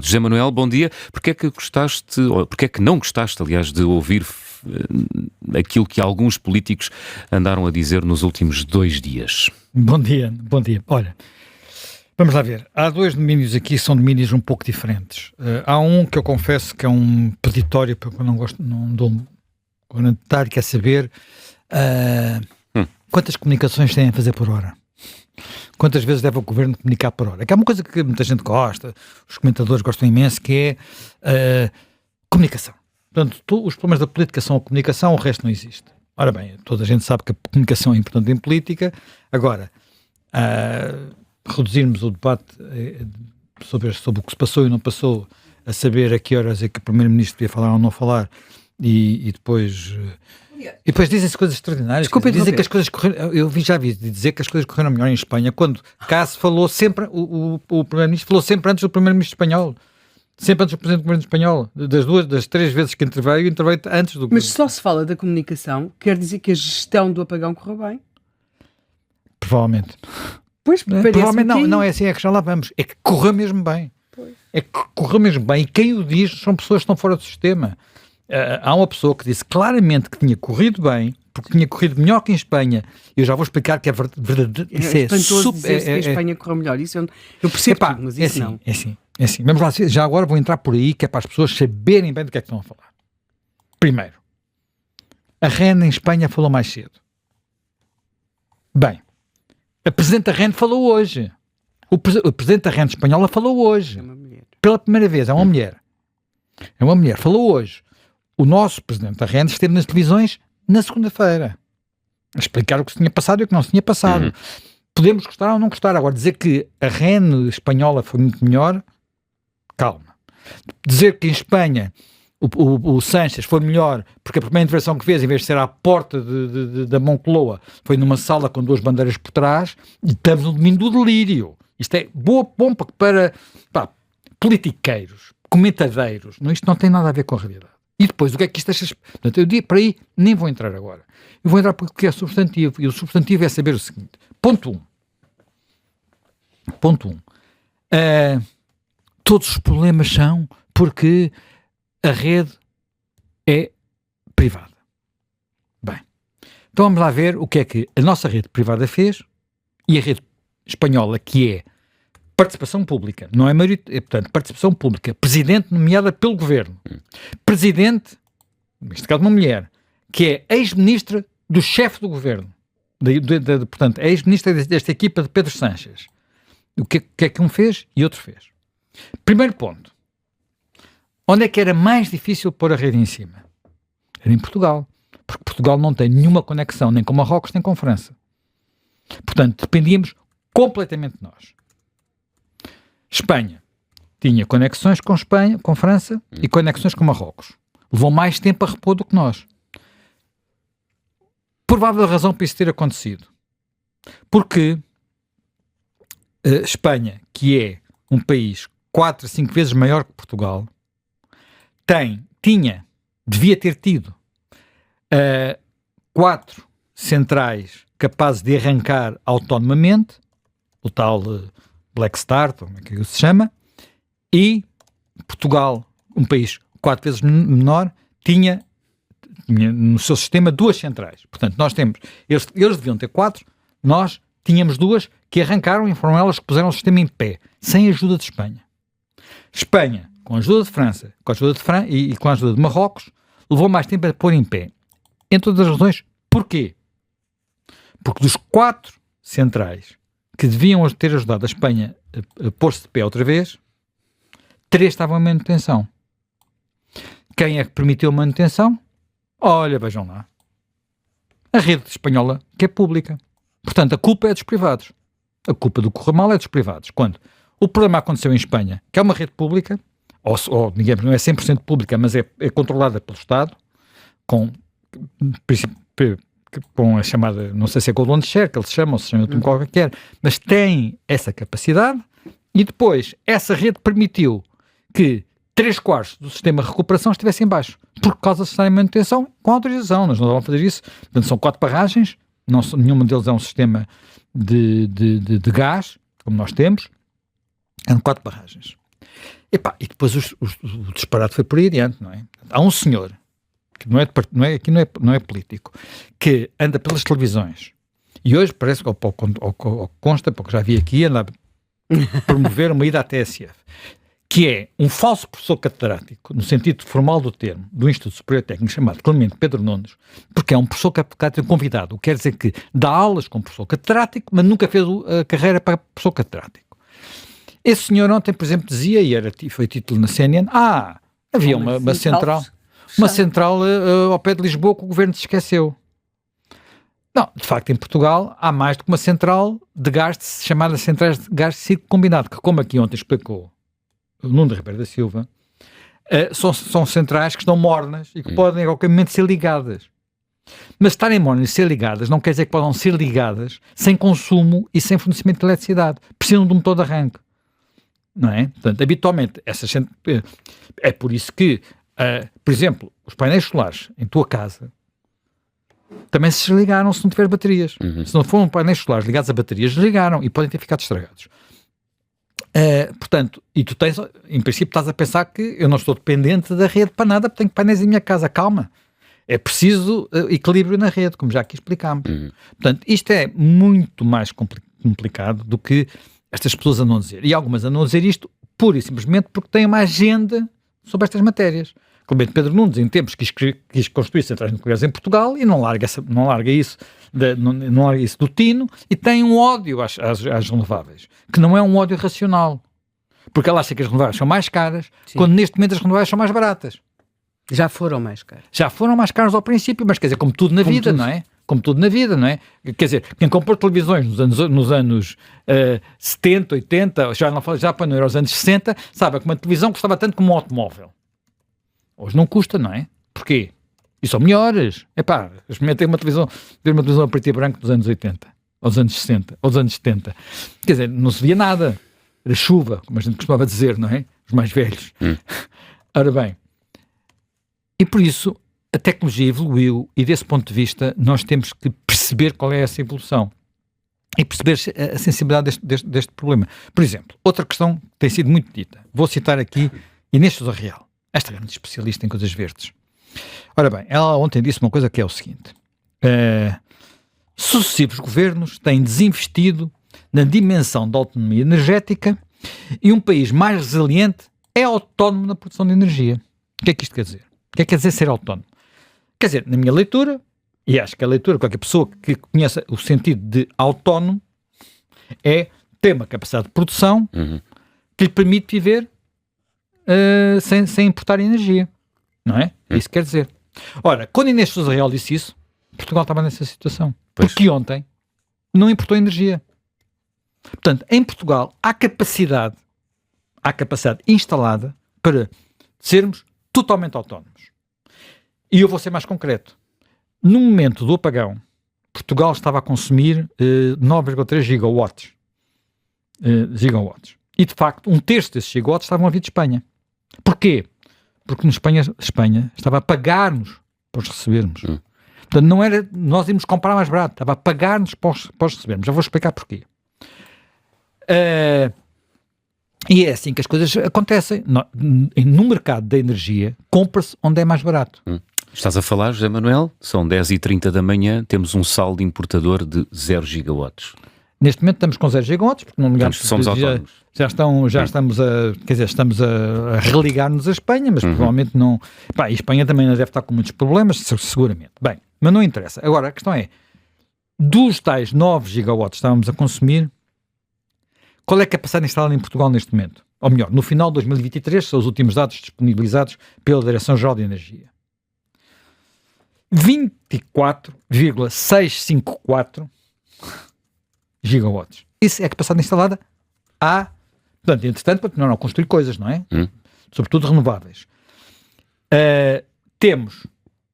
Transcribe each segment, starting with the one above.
José Manuel, bom dia. Porquê é que gostaste, ou porquê é que não gostaste, aliás, de ouvir aquilo que alguns políticos andaram a dizer nos últimos 2 dias? Bom dia. Olha, vamos lá ver. Há dois domínios aqui que são domínios um pouco diferentes. Há um que eu confesso que é um peditório, porque eu não gosto, não dou comentário, que é saber quantas comunicações têm a fazer por hora. Quantas vezes deve o governo comunicar por hora? Que é uma coisa que muita gente gosta, os comentadores gostam imenso, que é comunicação. Portanto, os problemas da política são a comunicação, o resto não existe. Ora bem, toda a gente sabe que a comunicação é importante em política. Agora, reduzirmos o debate sobre o que se passou e não passou, a saber a que horas é que o Primeiro-Ministro devia falar ou não falar, e depois... E depois dizem-se coisas extraordinárias. Dizem que as coisas correram. Eu já vi dizer que as coisas correram melhor em Espanha, quando cá se falou sempre, o Primeiro-Ministro falou sempre antes do Primeiro-Ministro espanhol. Sempre antes do Presidente do Governo espanhol. Das 3 vezes que interveio antes do... Mas só se fala da comunicação, quer dizer que a gestão do apagão correu bem? Provavelmente. Pois, provavelmente não é assim, é que já lá vamos. É que correu mesmo bem. Pois. É que correu mesmo bem. E quem o diz são pessoas que estão fora do sistema. Há uma pessoa que disse claramente que tinha corrido bem, porque tinha corrido melhor que em Espanha. Eu já vou explicar que é verdadeiro. Isso é super... que a Espanha correu melhor. Isso eu percebo tudo, mas isso não. É assim. Vamos lá, já agora vou entrar por aí, que é para as pessoas saberem bem do que é que estão a falar. Primeiro, a REN em Espanha falou mais cedo. Bem, a Presidente da REN falou hoje. O Presidente da REN espanhola falou hoje. É uma mulher. Pela primeira vez, é uma mulher. Falou hoje. O nosso Presidente da REN esteve nas televisões na segunda-feira a explicar o que se tinha passado e o que não se tinha passado. Podemos gostar ou não gostar. Agora, dizer que a REN espanhola foi muito melhor, calma. Dizer que em Espanha o Sánchez foi melhor porque a primeira intervenção que fez, em vez de ser à porta da Moncloa, foi numa sala com 2 bandeiras por trás, e estamos no domínio do delírio. Isto é bom para politiqueiros, comentadeiros. Isto não tem nada a ver com a realidade. E depois, o que é que isto deixa... Portanto, eu digo para aí, nem vou entrar agora. Eu vou entrar porque é substantivo. E o substantivo é saber o seguinte. Ponto 1. Todos os problemas são porque a rede é privada. Bem, então vamos lá ver o que é que a nossa rede privada fez e a rede espanhola, que é participação pública, não é portanto, participação pública, presidente nomeada pelo governo, presidente, neste caso uma mulher, que é ex-ministra do chefe do governo, portanto, é ex-ministra desta equipa de Pedro Sánchez. O que é que um fez e outro fez? Primeiro ponto, onde é que era mais difícil pôr a rede em cima? Era em Portugal, porque Portugal não tem nenhuma conexão, nem com Marrocos, nem com França. Portanto, dependíamos completamente de nós. Espanha tinha conexões com Espanha, com França e conexões com Marrocos. Levou mais tempo a repor do que nós. Provável razão para isso ter acontecido. Porque Espanha, que é um país 4 a 5 vezes maior que Portugal, devia ter tido 4 centrais capazes de arrancar autonomamente, o tal Black Start, como é que se chama, e Portugal, um país 4 vezes menor, tinha no seu sistema 2 centrais. Portanto, nós temos, eles deviam ter 4, nós tínhamos 2 que arrancaram e foram elas que puseram o sistema em pé, sem ajuda de Espanha. Espanha, com a ajuda de França, com a ajuda e com a ajuda de Marrocos, levou mais tempo a pôr em pé. Entre outras razões, porquê? Porque dos 4 centrais que deviam ter ajudado a Espanha a pôr-se de pé outra vez, 3 estavam em manutenção. Quem é que permitiu a manutenção? Olha, vejam lá. A rede espanhola, que é pública. Portanto, a culpa é dos privados. A culpa do correr mal é dos privados. Quando o problema aconteceu em Espanha, que é uma rede pública, ou digamos, não é 100% pública, mas é controlada pelo Estado, com a chamada, não sei se é Golden Share, que eles chamam, ou se chama de qualquer, mas tem essa capacidade, e depois essa rede permitiu que 3/4 do sistema de recuperação estivesse em baixo, por causa de estar em manutenção com autorização. Nós não vamos fazer isso. Portanto, são 4 barragens, nenhuma deles é um sistema de gás, como nós temos, eram 4 barragens. E depois o disparate foi por aí adiante, não é? Há um senhor, que não é político, que anda pelas televisões, e hoje parece que, consta, porque já vi aqui, anda a promover uma ida à TSF, que é um falso professor catedrático, no sentido formal do termo, do Instituto Superior Técnico, chamado Clemente Pedro Nunes, porque é um professor catedrático convidado, o que quer dizer que dá aulas como professor catedrático, mas nunca fez a carreira para professor catedrático. Esse senhor ontem, por exemplo, dizia, e foi título na CNN, havia uma central ao pé de Lisboa que o governo se esqueceu. Não, de facto, em Portugal há mais do que uma central de gás, chamada centrais de gás de ciclo combinado, que, como aqui ontem explicou o Nuno Ribeiro da Silva, são centrais que estão mornas e que podem a qualquer momento ser ligadas. Mas estarem mornas e ser ligadas não quer dizer que possam ser ligadas sem consumo e sem fornecimento de eletricidade. Precisam de um motor de arranque. Não é? Portanto, habitualmente, é por isso que, por exemplo, os painéis solares em tua casa também se desligaram se não tiver baterias. Se não foram painéis solares ligados a baterias, desligaram e podem ter ficado estragados. Portanto, e tu tens, em princípio, estás a pensar que eu não estou dependente da rede para nada, porque tenho painéis em minha casa. Calma. É preciso equilíbrio na rede, como já aqui explicámos. Portanto, isto é muito mais complicado do que estas pessoas andam a dizer. E algumas andam a dizer isto pura e simplesmente porque têm uma agenda sobre estas matérias. Clemente Pedro Nunes, em tempos, quis construir centrais nucleares em Portugal e não larga isso do tino e tem um ódio às renováveis, que não é um ódio racional. Porque ela acha que as renováveis são mais caras, quando neste momento as renováveis são mais baratas. Já foram mais caras. Já foram mais caras ao princípio, mas quer dizer, como tudo na vida, não é? Como tudo na vida, não é? Quer dizer, quem comprou televisões nos anos 70, 80, já para não ir aos anos 60, sabe que uma televisão custava tanto como um automóvel. Hoje não custa, não é? Porquê? E são melhores. Experimentei uma televisão a preto e branco dos anos 80, ou dos anos 60, ou dos anos 70. Quer dizer, não se via nada. Era chuva, como a gente costumava dizer, não é? Os mais velhos. Ora bem, e por isso a tecnologia evoluiu e desse ponto de vista nós temos que perceber qual é essa evolução e perceber a sensibilidade deste problema. Por exemplo, outra questão que tem sido muito dita, vou citar aqui Inês Sousa Real, esta grande especialista em coisas verdes. Ora bem, ela ontem disse uma coisa que é o seguinte: sucessivos governos têm desinvestido na dimensão da autonomia energética e um país mais resiliente é autónomo na produção de energia. O que é que isto quer dizer? O que é que quer dizer ser autónomo? Quer dizer, na minha leitura, e acho que a leitura, qualquer pessoa que conheça o sentido de autónomo, é ter uma capacidade de produção que lhe permite viver sem importar energia. Não é? É isso que quer dizer. Ora, quando Inês Sousa Real disse isso, Portugal estava nessa situação. Pois. Porque ontem não importou energia. Portanto, em Portugal há capacidade instalada para sermos totalmente autónomos. E eu vou ser mais concreto. No momento do apagão, Portugal estava a consumir 9,3 gigawatts. E, de facto, um terço desses gigawatts estavam a vir de Espanha. Porquê? Porque Espanha estava a pagar-nos para os recebermos. Portanto, não era nós íamos comprar mais barato, estava a pagar-nos para os recebermos. Já vou explicar porquê. E é assim que as coisas acontecem. No mercado da energia, compra-se onde é mais barato. Estás a falar, José Manuel? São 10h30 da manhã, temos um saldo importador de 0 gigawatts. Neste momento estamos com 0 gigawatts, porque não ligamos, somos autónomos. Estamos a religar-nos a Espanha, mas provavelmente não... a Espanha também não deve estar com muitos problemas, seguramente. Bem, mas não interessa. Agora, a questão é, dos tais 9 gigawatts que estávamos a consumir, qual é a capacidade instalada em Portugal neste momento? Ou melhor, no final de 2023, são os últimos dados disponibilizados pela Direção-Geral de Energia. 24,654 gigawatts. Isso é a capacidade instalada portanto, entretanto, continuaram a construir coisas, não é? Sobretudo renováveis. Temos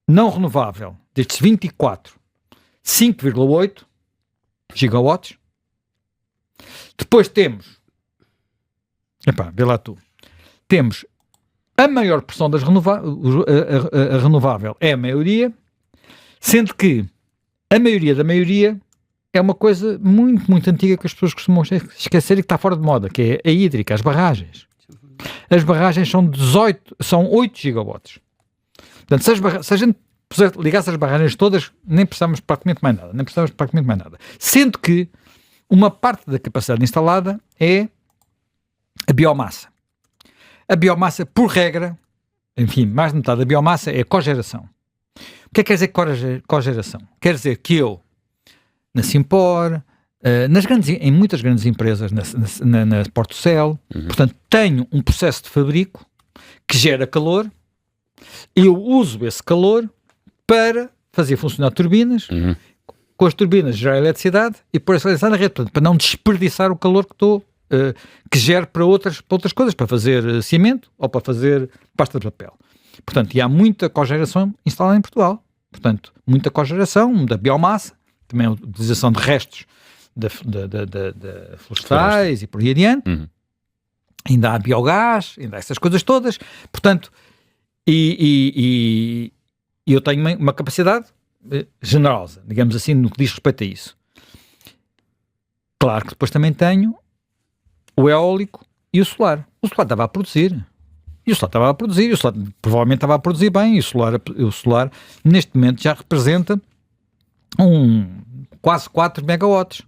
não renovável, destes 24, 5,8 gigawatts. Depois temos, vê lá tu, temos a maior porção das a renovável é a maioria, sendo que a maioria da maioria é uma coisa muito, muito antiga que as pessoas costumam esquecer e que está fora de moda, que é a hídrica, as barragens. as barragens são 8 gigawatts. Portanto, se a gente ligasse as barragens todas, nem precisamos praticamente mais nada. Sendo que uma parte da capacidade instalada é a biomassa. A biomassa, por regra, enfim, mais de metade da biomassa é a cogeração. O que é que quer dizer cogeração? Quer dizer que eu, na Simpor, em muitas grandes empresas, na Portocel, portanto, tenho um processo de fabrico que gera calor, eu uso esse calor para fazer funcionar turbinas, com as turbinas gerar eletricidade e pôr essa eletricidade na rede, portanto, para não desperdiçar o calor que gero para outras coisas, para fazer cimento ou para fazer pasta de papel. Portanto, e há muita cogeração instalada em Portugal. Portanto, muita cogeração da biomassa, também a utilização de restos de florestais e por aí adiante. Ainda há biogás, ainda há essas coisas todas. Portanto, e eu tenho uma capacidade generosa, digamos assim, no que diz respeito a isso. Claro que depois também tenho o eólico e o solar. O solar estava a produzir. E o solar provavelmente estava a produzir bem, e o solar neste momento já representa quase 4 megawatts.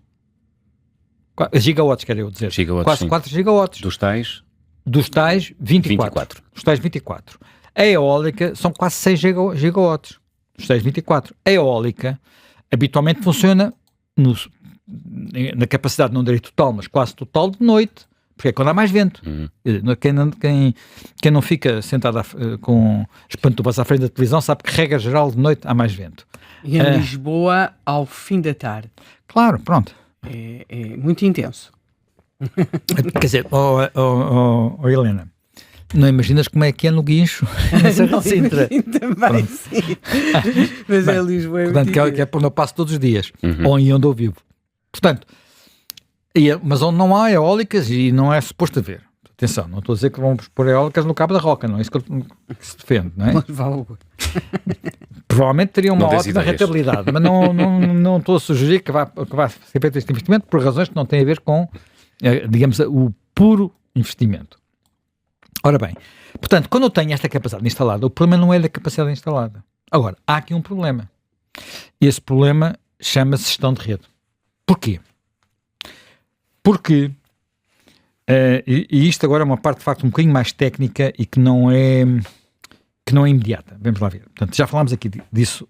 Gigawatts, quero eu dizer. Quase sim. 4 gigawatts. Dos tais 24. Dos tais 24. A eólica são quase 6 gigawatts. Dos tais 24. A eólica habitualmente funciona na capacidade, não direi total, mas quase total de noite, porque é quando há mais vento. Quem não fica sentado com as pantufas à frente da televisão sabe que, regra geral, de noite há mais vento. E em Lisboa, ao fim da tarde. Claro, pronto. É muito intenso. Quer dizer, Helena, não imaginas como é que é no Guincho? Não, também, sim. Mas bem, em Lisboa é portanto, muito que é por onde eu passo todos os dias, ou em onde eu vivo. Portanto, mas onde não há eólicas, e não é suposto haver. Atenção, não estou a dizer que vamos pôr eólicas no Cabo da Roca, não é isso que se defende, não é? Provavelmente teria uma ótima rentabilidade, mas não estou a sugerir que vá ser feito este investimento por razões que não têm a ver com, digamos, o puro investimento. Ora bem, portanto, quando eu tenho esta capacidade instalada, o problema não é da capacidade instalada. Agora, há aqui um problema. Esse problema chama-se gestão de rede. Porquê? Porque, e isto agora é uma parte de facto um bocadinho mais técnica e que não é imediata. Vamos lá ver. Portanto, já falámos aqui disso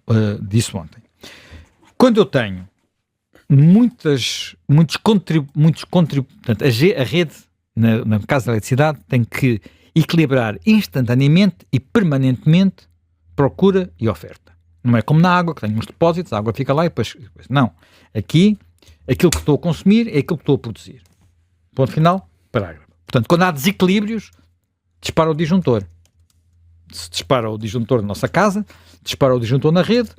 ontem. Quando eu tenho portanto, a rede, no caso da eletricidade, tem que equilibrar instantaneamente e permanentemente procura e oferta. Não é como na água, que tenho uns depósitos, a água fica lá e depois... Não. Aqui, aquilo que estou a consumir é aquilo que estou a produzir. Ponto final, parágrafo. Portanto, quando há desequilíbrios, dispara o disjuntor. Se dispara o disjuntor na nossa casa, dispara o disjuntor na rede,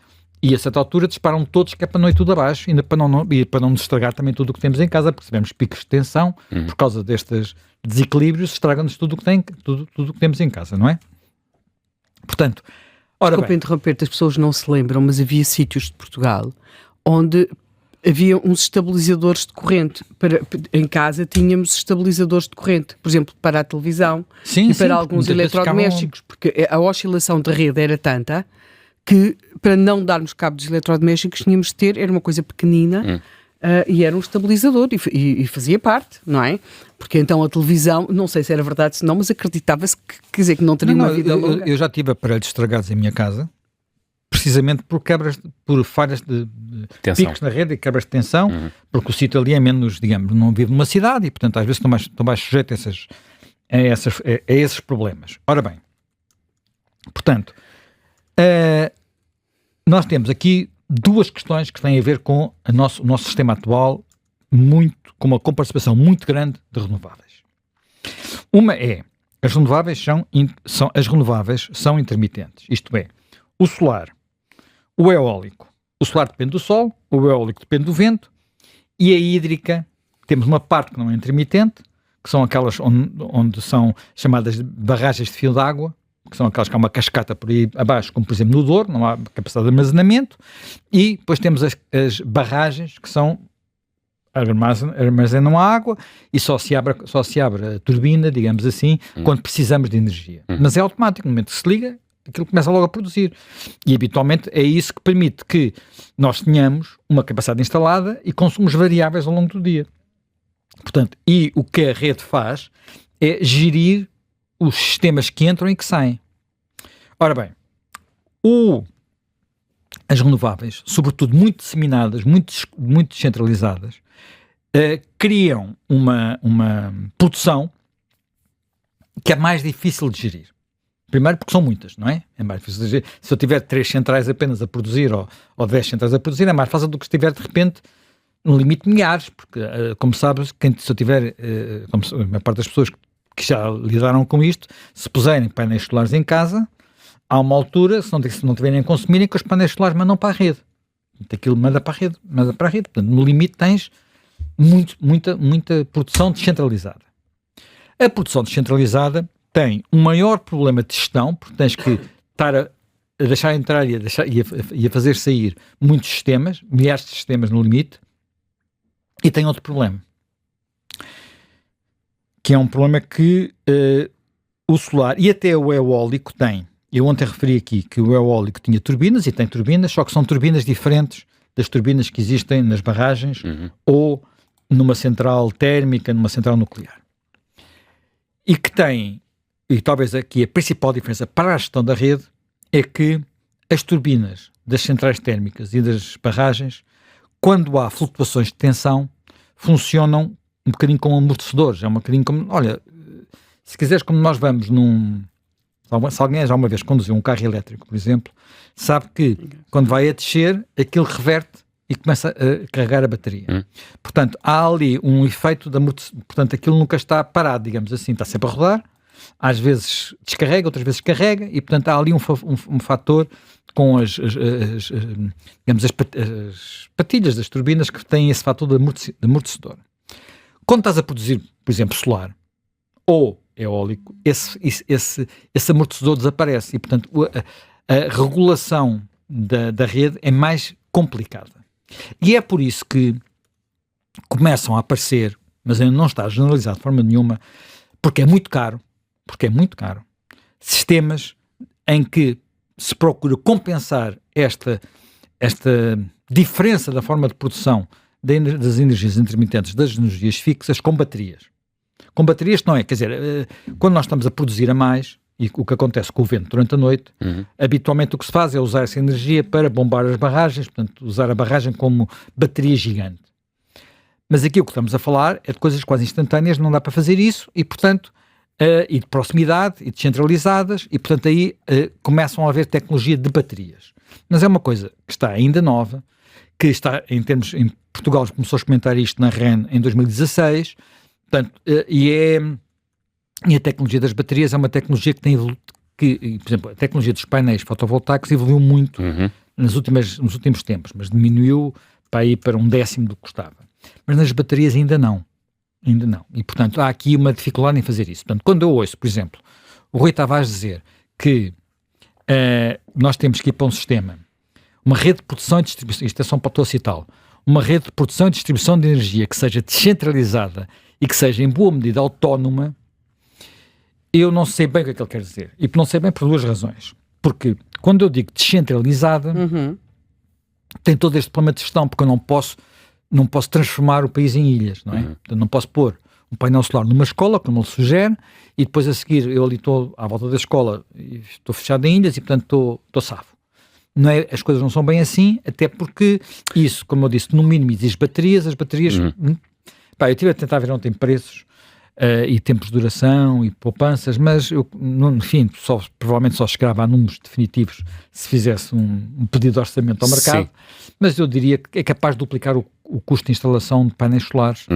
e a certa altura disparam todos, que é para não ir tudo abaixo, e para não nos estragar também tudo o que temos em casa, porque se tivermos picos de tensão, por causa destes desequilíbrios, estraga-nos tudo o que temos em casa, não é? Portanto, desculpa interromper-te, as pessoas não se lembram, mas havia sítios de Portugal onde havia uns estabilizadores de corrente. Em casa tínhamos estabilizadores de corrente, por exemplo, para a televisão e para alguns eletrodomésticos, porque a oscilação da rede era tanta que, para não darmos cabo dos eletrodomésticos, tínhamos de ter, era uma coisa pequenina, e era um estabilizador e fazia parte, não é? Porque então a televisão, não sei se era verdade ou não, mas acreditava-se que não teria uma vida longa. Eu já tive aparelhos estragados em minha casa, precisamente por falhas de picos na rede e quebras de tensão, porque o sítio ali é menos, digamos, não vive numa cidade e, portanto, às vezes estão mais sujeitos a esses problemas. Ora bem, portanto, nós temos aqui duas questões que têm a ver com o nosso sistema atual, com uma participação muito grande de renováveis. Uma é, as renováveis são intermitentes, isto é, o solar, o eólico. O solar depende do sol, o eólico depende do vento, e a hídrica, temos uma parte que não é intermitente, que são aquelas onde são chamadas barragens de fio d'água, que são aquelas que há uma cascata por aí abaixo, como por exemplo no Douro, não há capacidade de armazenamento, e depois temos as barragens, que são armazenam a água e só se abre a turbina, digamos assim, quando precisamos de energia. Mas é automático, no momento que se liga, aquilo começa logo a produzir. E habitualmente é isso que permite que nós tenhamos uma capacidade instalada e consumos variáveis ao longo do dia. Portanto, e o que a rede faz é gerir os sistemas que entram e que saem. Ora bem, as renováveis, sobretudo muito disseminadas, muito descentralizadas, criam uma produção que é mais difícil de gerir. Primeiro porque são muitas, não é? É mais difícil de gerir. Se eu tiver 3 centrais apenas a produzir ou 10 centrais a produzir, é mais fácil do que se tiver de repente no limite de milhares, porque como sabes, se eu tiver, como a maior parte das pessoas que já lidaram com isto, se puserem painéis solares em casa, há uma altura, se não tiverem a consumirem, que os painéis solares mandam para a rede. Aquilo manda para a rede. Portanto, no limite tens muita produção descentralizada. A produção descentralizada tem um maior problema de gestão, porque tens que estar a deixar entrar e a fazer sair muitos sistemas, milhares de sistemas no limite, e tem outro problema, que é um problema que o solar e até o eólico tem. Eu ontem referi aqui que o eólico tinha turbinas e tem turbinas, só que são turbinas diferentes das turbinas que existem nas barragens ou numa central térmica, numa central nuclear. E que tem, e talvez aqui a principal diferença para a gestão da rede, é que as turbinas das centrais térmicas e das barragens, quando há flutuações de tensão, funcionam um bocadinho como amortecedores. É um bocadinho como, olha, se quiseres, como nós vamos se alguém já uma vez conduziu um carro elétrico, por exemplo, sabe que quando vai a descer, aquilo reverte e começa a carregar a bateria. Portanto, há ali um efeito de amortecimento. Portanto, aquilo nunca está parado, digamos assim, está sempre a rodar. Às vezes descarrega, outras vezes carrega, e portanto há ali um fator com as patilhas das turbinas que têm esse fator de amortecedor. Quando estás a produzir, por exemplo, solar ou eólico, esse amortecedor desaparece e, portanto, a regulação da rede é mais complicada. E é por isso que começam a aparecer, mas ainda não está generalizado de forma nenhuma, porque é muito caro, sistemas em que se procura compensar esta diferença da forma de produção das energias intermitentes das energias fixas com baterias. Com baterias não é, quer dizer, quando nós estamos a produzir a mais, e o que acontece com o vento durante a noite, habitualmente o que se faz é usar essa energia para bombar as barragens, portanto, usar a barragem como bateria gigante. Mas aqui o que estamos a falar é de coisas quase instantâneas, não dá para fazer isso, e portanto, e de proximidade, e descentralizadas, e portanto aí começam a haver tecnologia de baterias. Mas é uma coisa que está ainda nova, que está em Portugal começou a experimentar isto na REN em 2016, portanto, e a tecnologia das baterias é uma tecnologia que tem por exemplo, a tecnologia dos painéis fotovoltaicos evoluiu muito nos últimos tempos, mas diminuiu para ir para 1/10 do que custava. Mas nas baterias ainda não. E, portanto, há aqui uma dificuldade em fazer isso. Portanto, quando eu ouço, por exemplo, o Rui Tavares dizer que nós temos que ir para um sistema, uma rede de produção e distribuição, isto é São Paulo e tal, uma rede de produção e distribuição de energia que seja descentralizada e que seja em boa medida autónoma, eu não sei bem o que é que ele quer dizer. E não sei bem por 2 razões. Porque quando eu digo descentralizada, tem todo este problema de gestão, porque eu não posso transformar o país em ilhas, não é? Portanto, não posso pôr um painel solar numa escola, como ele sugere, e depois a seguir eu ali estou à volta da escola e estou fechado em ilhas e portanto estou safo. Não é, as coisas não são bem assim, até porque isso, como eu disse, no mínimo exige baterias, as baterias... eu estive a tentar ver ontem preços e tempos de duração e poupanças, mas eu, no fim, provavelmente só chegava a números definitivos se fizesse um pedido de orçamento ao mercado. Sim. Mas eu diria que é capaz de duplicar o custo de instalação de painéis solares,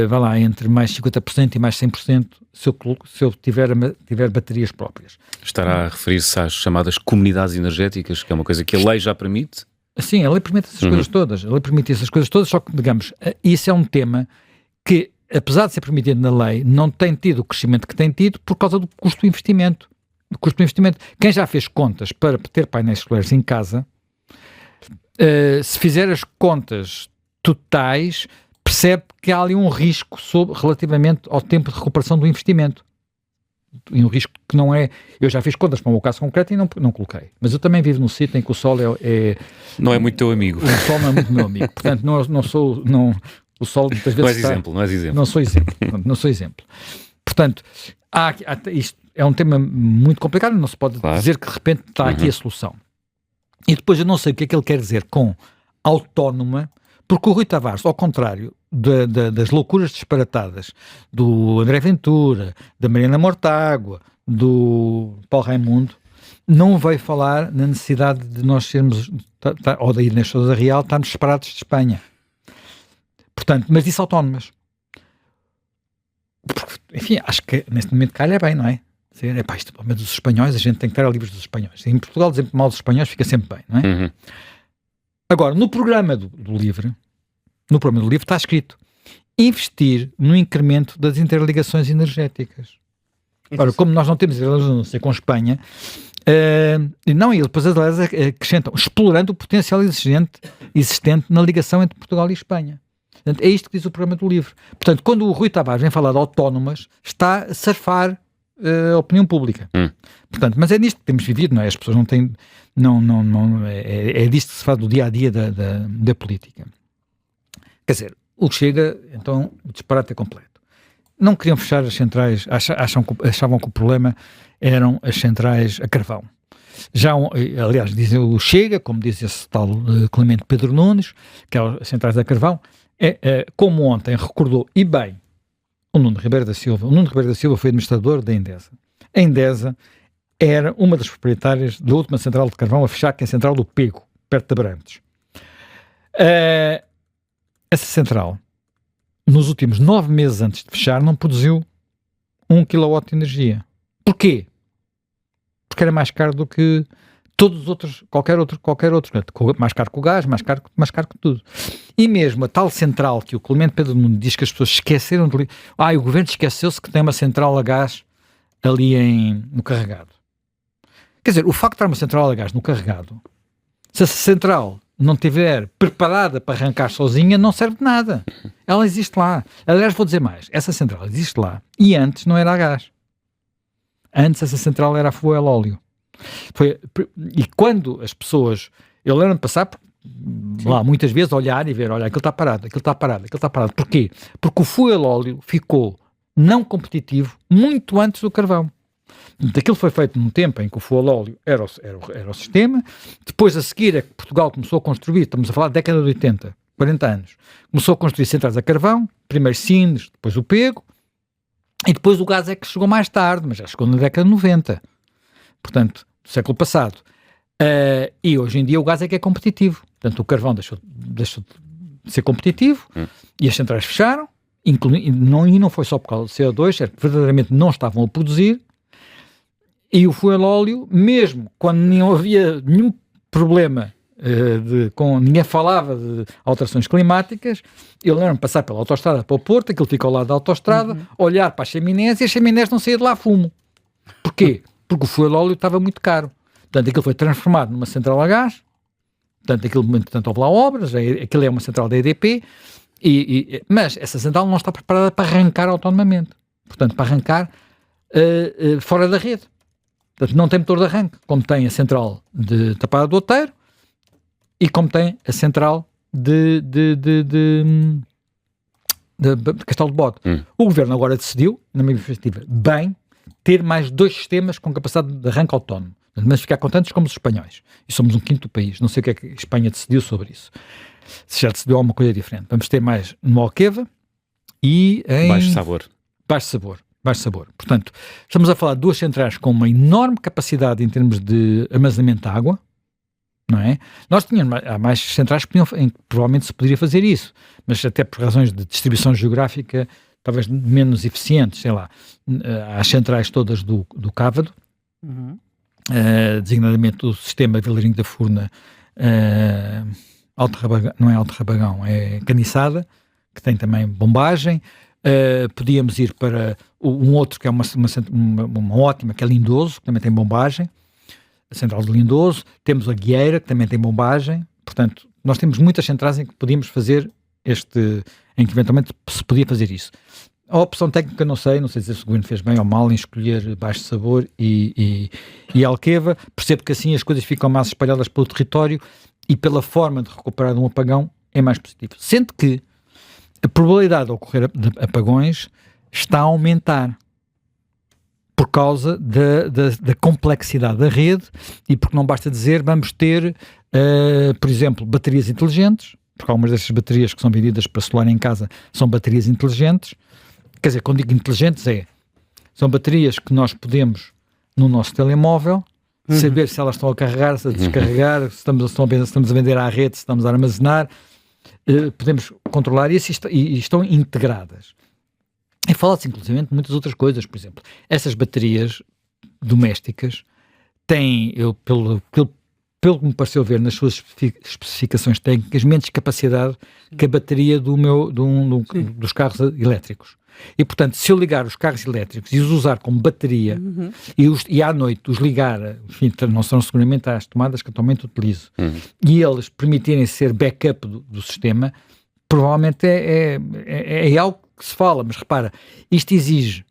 vai lá, entre mais 50% e mais 100%, se eu tiver baterias próprias. Estará a referir-se às chamadas comunidades energéticas, que é uma coisa que a lei já permite? Sim, a lei permite essas coisas todas. A lei permite essas coisas todas, só que, digamos, isso é um tema que, apesar de ser permitido na lei, não tem tido o crescimento que tem tido por causa do custo do investimento. Quem já fez contas para ter painéis solares em casa, se fizer as contas totais, percebe que há ali um risco relativamente ao tempo de recuperação do investimento. E um risco que não é... Eu já fiz contas para o meu caso concreto e não coloquei. Mas eu também vivo num sítio em que o sol não é muito teu amigo. O sol não é muito meu amigo. Portanto, não sou... O sol muitas vezes não és exemplo. Não sou exemplo. Portanto, isto é um tema muito complicado, não se pode dizer que de repente está aqui a solução. E depois eu não sei o que é que ele quer dizer com autónoma, porque o Rui Tavares, ao contrário das loucuras disparatadas do André Ventura, da Mariana Mortágua, do Paulo Raimundo, não veio falar na necessidade de nós sermos, ou da Inês Sousa Real, estarmos separados de Espanha. Portanto, mas disse autónomas. Porque, enfim, acho que neste momento calha bem, não é? Mas dos espanhóis, a gente tem que estar livres dos espanhóis. Em Portugal, dizer mal dos espanhóis fica sempre bem, não é? Agora, no programa do livro está escrito investir no incremento das interligações energéticas. Ora, como nós não temos interligações com Espanha, e depois as leis acrescentam, explorando o potencial existente na ligação entre Portugal e Espanha. Portanto, é isto que diz o programa do livro. Portanto, quando o Rui Tavares vem falar de autónomas, está a surfar a opinião pública. Portanto, mas é nisto que temos vivido, não é? As pessoas não têm... é disto que se fala do dia-a-dia da política. Quer dizer, o que chega, então, o disparate é completo. Não queriam fechar as centrais, achavam que o problema eram as centrais a carvão. Aliás, dizem o Chega, como diz esse tal Clemente Pedro Nunes, que é as centrais a carvão, como ontem recordou, e bem, o Nuno Ribeiro da Silva. O Nuno Ribeiro da Silva foi administrador da Endesa. A Endesa era uma das proprietárias da última central de carvão a fechar, que é a central do Pego, perto de Abrantes. Essa central, nos últimos 9 meses antes de fechar, não produziu 1 kW de energia. Porquê? Porque era mais caro do que todos os outros, qualquer outro, mais caro que o gás, mais caro que tudo. E mesmo a tal central que o Clemente Pedro Nunes diz que as pessoas esqueceram de... o governo esqueceu-se que tem uma central a gás ali no Carregado. Quer dizer, o facto de estar uma central a gás no Carregado, se essa central não estiver preparada para arrancar sozinha, não serve de nada. Ela existe lá. Aliás, vou dizer mais, essa central existe lá e antes não era a gás. Antes essa central era a fogo a óleo. E quando as pessoas... Eu lembro-me de passar lá muitas vezes, olhar e ver, olha, aquilo está parado. Porquê? Porque o fogo a óleo ficou não competitivo muito antes do carvão. Aquilo foi feito num tempo em que o fogo a óleo era o sistema. Depois, a seguir, é que Portugal começou a construir, estamos a falar da década de 80, 40 anos, começou a construir centrais a carvão, primeiro Sines, depois o Pego, e depois o gás é que chegou mais tarde, mas já chegou na década de 90. Portanto, do século passado. E hoje em dia o gás é que é competitivo. Portanto, o carvão deixou de ser competitivo e as centrais fecharam, e não foi só por causa do CO2, é que verdadeiramente não estavam a produzir. E o fuel óleo, mesmo quando não havia nenhum problema, ninguém falava de alterações climáticas, eu lembro-me de passar pela autoestrada para o Porto, aquilo fica ao lado da autoestrada, olhar para as chaminés e as chaminés não saíam de lá fumo. Porquê? Porque o fuel óleo estava muito caro. Portanto, aquilo foi transformado numa central a gás, portanto, houve lá obras, aquilo é uma central da EDP, mas essa central não está preparada para arrancar autonomamente. Portanto, para arrancar fora da rede. Portanto, não tem motor de arranque, como tem a central de Tapada do Outeiro e como tem a central de Castelo de Bode. O governo agora decidiu, na minha perspectiva, bem, ter mais 2 sistemas com capacidade de arranque autónomo, mas ficar contentes como os espanhóis. E somos um quinto país. Não sei o que é que a Espanha decidiu sobre isso. Se já decidiu alguma coisa diferente. Vamos ter mais no Alqueva e em... Baixo sabor. Portanto, estamos a falar de 2 centrais com uma enorme capacidade em termos de armazenamento de água, não é? Nós há mais centrais em que provavelmente se poderia fazer isso, mas até por razões de distribuição geográfica talvez menos eficientes, sei lá. Há as centrais todas do Cávado, designadamente do sistema Vilarinho da Furna, não é Alto Rabagão, é Caniçada, que tem também bombagem. Podíamos ir para um outro que é uma ótima, que é Lindoso, que também tem bombagem, a central de Lindoso. Temos a Guieira, que também tem bombagem. Portanto, nós temos muitas centrais em que podíamos fazer em que eventualmente se podia fazer isso. A opção técnica não sei dizer se o governo fez bem ou mal em escolher Baixo Sabor e Alqueva. Percebo que assim as coisas ficam mais espalhadas pelo território e pela forma de recuperar de um apagão é mais positivo. Sendo que a probabilidade de ocorrer de apagões está a aumentar por causa da complexidade da rede e porque não basta dizer vamos ter, por exemplo, baterias inteligentes, porque algumas dessas baterias que são vendidas para solar em casa são baterias inteligentes. Quer dizer, quando digo inteligentes são baterias que nós podemos, no nosso telemóvel, saber se elas estão a carregar, se a descarregar, se estamos a vender à rede, se estamos a armazenar, podemos controlar isso e estão integradas. E fala-se inclusive de muitas outras coisas, por exemplo, essas baterias domésticas têm, pelo que me pareceu ver nas suas especificações técnicas, menos capacidade que a bateria dos carros elétricos. E, portanto, se eu ligar os carros elétricos e os usar como bateria e à noite os ligar, enfim, não são seguramente às tomadas que atualmente utilizo, e eles permitirem ser backup do sistema, provavelmente é algo que se fala, mas repara, isto exige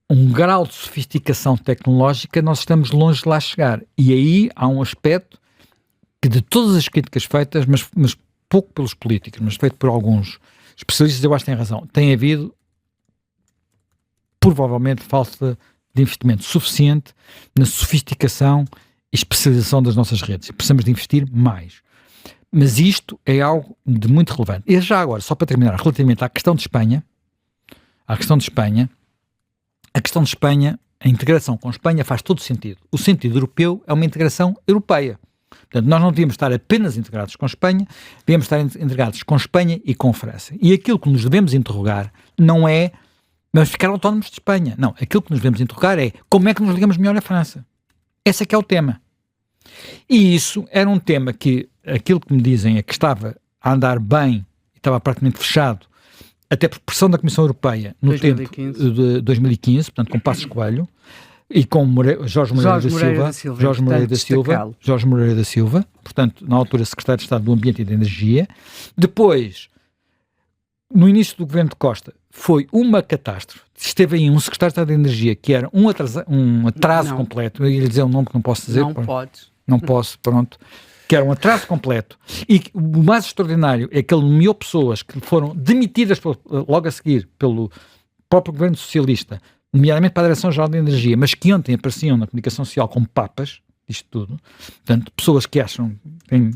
um grau de sofisticação tecnológica, nós estamos longe de lá chegar. E aí há um aspecto que de todas as críticas feitas, mas pouco pelos políticos, mas feito por alguns especialistas, eu acho que têm razão, tem havido provavelmente falta de investimento suficiente na sofisticação e especialização das nossas redes. Precisamos de investir mais. Mas isto é algo de muito relevante. E já agora, só para terminar, relativamente à questão de Espanha, a questão de Espanha, a integração com Espanha faz todo sentido. O sentido europeu é uma integração europeia. Portanto, nós não devíamos estar apenas integrados com Espanha, devíamos estar integrados com Espanha e com França. E aquilo que nos devemos interrogar não é vamos ficar autónomos de Espanha. Não, aquilo que nos devemos interrogar é como é que nos ligamos melhor à França. Esse é que é o tema. E isso era um tema que, aquilo que me dizem é que estava a andar bem, estava praticamente fechado, até por pressão da Comissão Europeia no 2015. Tempo de 2015, portanto com Passos Coelho, e com Jorge Moreira da Silva, portanto na altura Secretário de Estado do Ambiente e da Energia. Depois, no início do governo de Costa, foi uma catástrofe. Esteve aí um secretário de Estado da Energia que era um atraso completo. Eu ia lhe dizer um nome que não posso dizer. Não podes. Não posso, pronto. Que era um atraso completo. E o mais extraordinário é que ele nomeou pessoas que foram demitidas logo a seguir pelo próprio governo socialista, nomeadamente para a Direção-Geral da Energia, mas que ontem apareciam na comunicação social como papas, isto tudo. Portanto, pessoas que acham que têm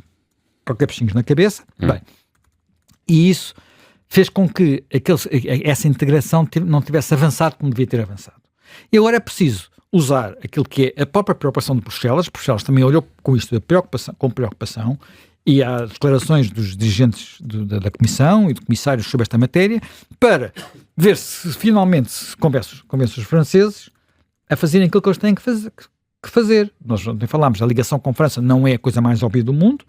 qualquer peixinhos na cabeça. Bem, e isso fez com que essa integração não tivesse avançado como devia ter avançado. E agora é preciso usar aquilo que é a própria preocupação de Bruxelas. Bruxelas também olhou com isto com preocupação e há declarações dos dirigentes da Comissão e de comissários sobre esta matéria para ver se finalmente se convence os franceses a fazerem aquilo que eles têm que fazer. Nós ontem falámos, a ligação com a França não é a coisa mais óbvia do mundo,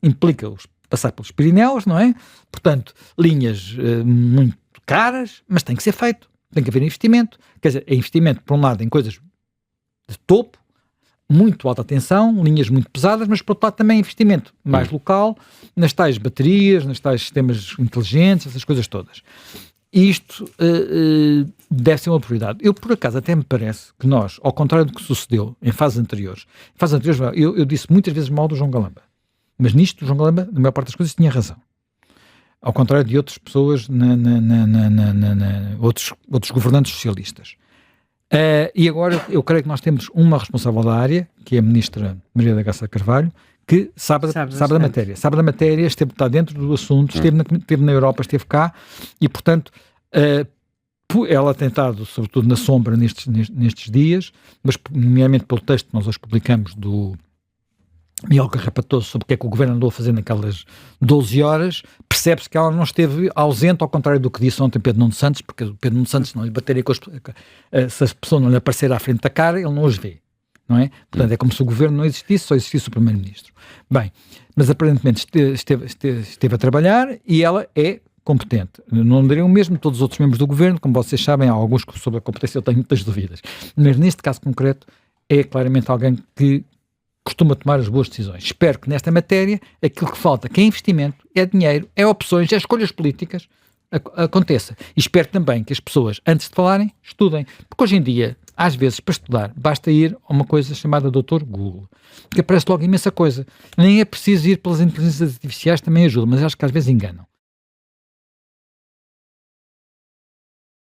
implica-os passar pelos Pirineus, não é? Portanto, linhas muito caras, mas tem que ser feito. Tem que haver investimento. Quer dizer, é investimento, por um lado, em coisas de topo, muito alta tensão, linhas muito pesadas, mas, por outro lado, também investimento mais local, nas tais baterias, nas tais sistemas inteligentes, essas coisas todas. E isto deve ser uma prioridade. Eu, por acaso, até me parece que nós, ao contrário do que sucedeu em fases anteriores, eu disse muitas vezes mal do João Galamba. Mas nisto, o João Galamba, na maior parte das coisas, tinha razão. Ao contrário de outras pessoas, outros governantes socialistas. E agora, eu creio que nós temos uma responsável da área, que é a ministra Maria da Graça Carvalho, que sabe da matéria. Sabe da matéria, está dentro do assunto, esteve na Europa, esteve cá, e, portanto, ela tem estado, sobretudo, na sombra nestes dias, mas, nomeadamente pelo texto que nós hoje publicamos do Miguel Carrapatoso sobre o que é que o governo andou a fazer naquelas 12 horas, percebe-se que ela não esteve ausente, ao contrário do que disse ontem Pedro Nuno Santos, porque o Pedro Nuno Santos não lhe bateria se a pessoa não lhe aparecer à frente da cara, ele não os vê, não é? Portanto, é como se o governo não existisse, só existisse o primeiro-ministro. Bem, mas aparentemente esteve a trabalhar e ela é competente. Não daria o mesmo todos os outros membros do governo, como vocês sabem, há alguns que sobre a competência eu tenho muitas dúvidas, mas neste caso concreto é claramente alguém que costuma tomar as boas decisões. Espero que nesta matéria aquilo que falta, que é investimento, é dinheiro, é opções, é escolhas políticas, aconteça. E espero também que as pessoas, antes de falarem, estudem. Porque hoje em dia, às vezes, para estudar, basta ir a uma coisa chamada Dr. Google, que aparece logo imensa coisa. Nem é preciso ir pelas inteligências artificiais, também ajuda, mas acho que às vezes enganam.